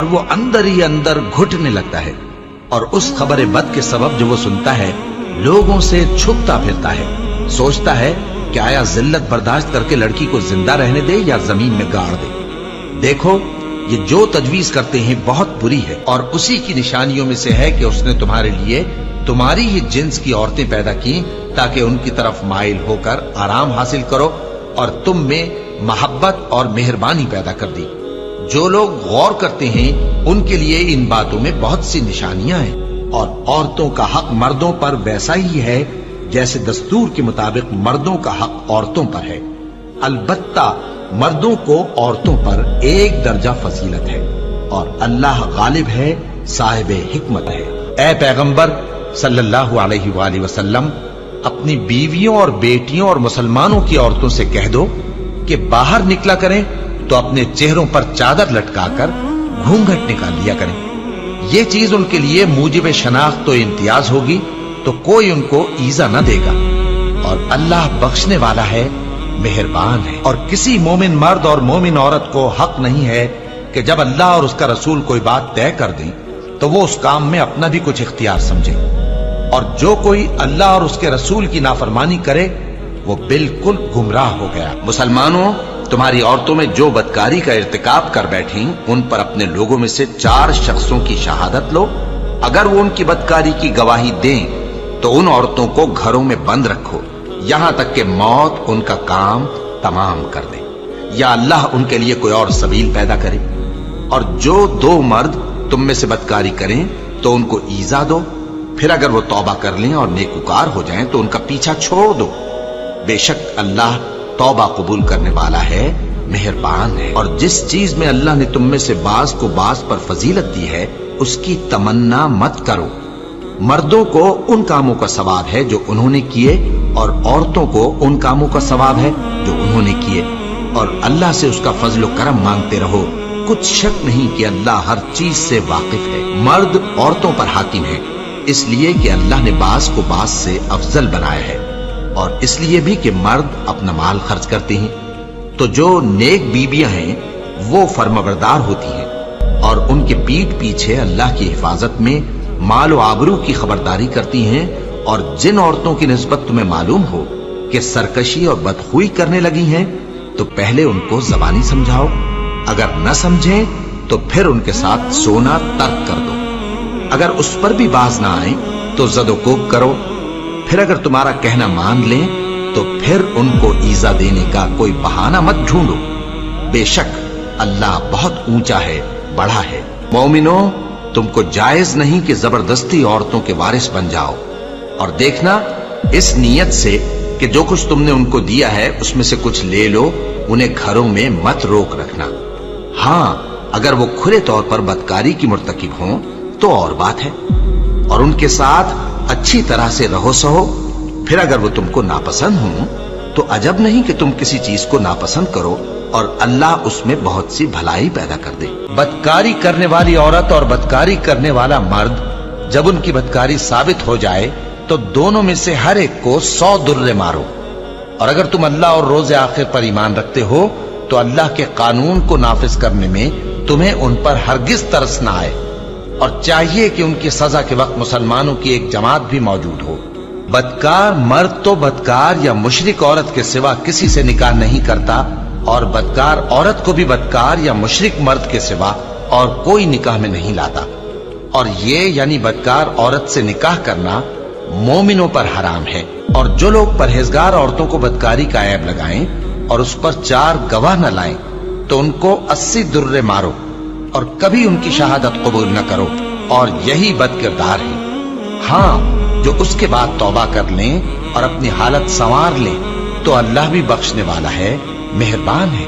और वो अंदर ही अंदर घुटने लगता है, और उस खबर बद के सबब जो वो सुनता है लोगों से छुपता फिरता है। सोचता है कि आया जिल्लत बर्दाश्त करके लड़की को जिंदा रहने दे या जमीन में गाड़ दे। देखो, ये जो तजवीज करते हैं बहुत बुरी है, और उसी की निशानियों में से है कि उसने तुम्हारे लिए तुम्हारी ही जिन्स की औरतें पैदा की ताकि उनकी तरफ माइल होकर आराम हासिल करो, और तुम में मोहब्बत और मेहरबानी पैदा कर दी। जो लोग गौर करते हैं उनके लिए इन बातों में बहुत सी निशानियां हैं, और औरतों का हक मर्दों पर वैसा ही है जैसे दस्तूर के मुताबिक मर्दों का हक औरतों पर है। अलबत्ता मर्दों को औरतों पर एक दर्जा फजीलत है, और अल्लाह गालिब है, साहिब हिकमत है। ए पैगंबर सल्लल्लाहु अलैहि वसल्लम, अपनी बीवियों और बेटियों और मुसलमानों की औरतों से कह दो कि बाहर निकला करें तो अपने चेहरों पर चादर लटकाकर घूंघट निकाल लिया करें। ये चीज उनके लिए मूजिब शनाख्त तो इम्तियाज होगी, तो कोई उनको ईजा न देगा, और अल्लाह बख्शने वाला है, मेहरबान है। और किसी मोमिन मर्द और मोमिन औरत को हक नहीं है कि जब अल्लाह और उसका रसूल कोई बात तय कर दें तो वो उस काम में अपना भी कुछ इख्तियार समझे, और जो कोई अल्लाह और उसके रसूल की नाफरमानी करे वो बिल्कुल गुमराह हो गया। मुसलमानों, तुम्हारी औरतों में जो बदकारी का इर्तिकाब कर बैठी उन पर अपने लोगों में से 4 शख्सों की शहादत लो। अगर वो उनकी बदकारी की गवाही दें तो उन औरतों को घरों में बंद रखो यहां तक कि मौत उनका काम तमाम कर दे, या अल्लाह उनके लिए कोई और सबील पैदा करे। और जो 2 मर्द तुम में से बदकारी करें तो उनको ईजा दो, फिर अगर वो तौबा कर लें और नेकुकार हो जाएं तो उनका पीछा छोड़ दो। बेशक अल्लाह तौबा कबूल करने वाला है, मेहरबान है। और जिस चीज में अल्लाह ने तुम में से बाज को बाज पर फजीलत दी है उसकी तमन्ना मत करो। मर्दों को उन कामों का सवाब है जो उन्होंने किए, और औरतों को उन कामों का सवाब है जो उन्होंने किए, और अल्लाह से उसका फजल करम मांगते रहो। कुछ शक नहीं कि अल्लाह हर चीज से वाकिफ है। मर्द औरतों पर हाकिम है, इसलिए कि अल्लाह ने बाज को बाज से अफजल बनाया है, और इसलिए भी कि मर्द अपना माल खर्च करते हैं। तो जो नेक बीबियां हैं वो फर्माबरदार होती हैं, और उनके पीठ पीछे अल्लाह की हिफाजत में माल व आबरू की खबरदारी करती हैं। और जिन औरतों की निस्बत तुम्हें मालूम हो कि सरकशी और बदखुई करने लगी हैं तो पहले उनको ज़बानी समझाओ, अगर न समझें तो फिर उनके साथ सोना तर्क कर दो। अगर उस पर भी बाज ना आए तो ज़दोकोब करो, फिर अगर तुम्हारा कहना मान लें तो फिर उनको ईजा देने का कोई बहाना मत ढूंढो। बेशक अल्लाह बहुत ऊंचा है, बड़ा है। मोमिनों, तुमको जायज नहीं कि जबरदस्ती औरतों के वारिस बन जाओ, और देखना इस नीयत से कि जो कुछ तुमने उनको दिया है उसमें से कुछ ले लो, उन्हें घरों में मत रोक रखना। हाँ, अगर वो खुले तौर पर बदकारी की मुर्तकिब हों तो और बात है, और उनके साथ अच्छी तरह से रहो सहो। फिर अगर वो तुमको नापसंद हों तो अजब नहीं कि तुम किसी चीज को नापसंद करो, और अल्लाह उसमें बहुत सी भलाई पैदा कर दे। बदकारी करने वाली औरत और बदकारी करने वाला मर्द जब उनकी बदकारी साबित हो जाए तो दोनों में से हर एक को 100 दुर्रे मारो। और अगर तुम अल्लाह और रोज़े आखिर पर ईमान रखते हो तो अल्लाह के कानून को नाफिज करने में तुम्हें उन पर हरगिज तरस ना आए, और चाहिए कि उनकी सजा के वक्त मुसलमानों की एक जमात भी मौजूद हो। बदकार मर्द तो बदकार या मुशरिक औरत के सिवा किसी से निकाह नहीं करता, और बदकार औरत को भी बदकार या मुशरिक मर्द के सिवा और कोई निकाह में नहीं लाता। और ये यानी बदकार औरत से निकाह करना मोमिनों पर हराम है। और जो लोग परहेजगार औरतों को बदकारी का ऐब लगाएं और उस पर 4 गवाह न लाएं तो उनको 80 दुर्रे मारो, और कभी उनकी शहादत कबूल न करो, और यही बदकिरदार है। हाँ, जो उसके बाद तौबा कर लें और अपनी हालत संवार लें तो अल्लाह भी बख्शने वाला है, मेहरबान है।